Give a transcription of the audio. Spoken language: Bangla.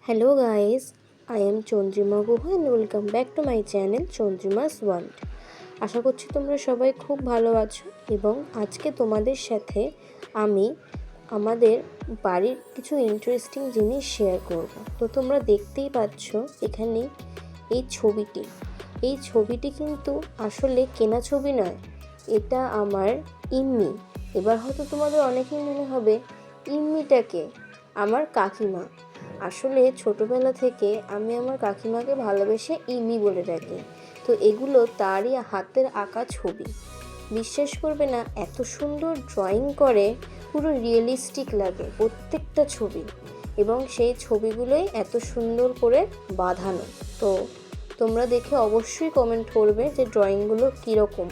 Hello guys, I am Chandrima গুহা and welcome back to my channel Chandrima's world. আশা করছি তোমরা সবাই খুব ভালো আছো এবং আজকে তোমাদের সাথে আমি আমাদের বাড়ির কিছু ইন্টারেস্টিং জিনিস শেয়ার করব। তো তোমরা দেখতেই পাচ্ছ এখানে এই ছবিটি কিন্তু আসলে কেনা ছবি নয়, এটা আমার ইম্মি। এবার হয়তো তোমাদের অনেকেই মনে হবে ইম্মিটাকে আমার কাকিমা। আসলে ছোটবেলা থেকে আমি আমার কাকিমাকে ভালোবেসে ইমি বলে ডাকি। তো এগুলো তারই হাতের আঁকা ছবি। বিশ্বাস করবে না, এত সুন্দর ড্রয়িং করে, পুরো রিয়েলিস্টিক লাগে প্রত্যেকটা ছবি, এবং সেই ছবিগুলোই এত সুন্দর করে বাঁধানো। তো তোমরা দেখে অবশ্যই কমেন্ট করবে যে ড্রয়িংগুলো কীরকম।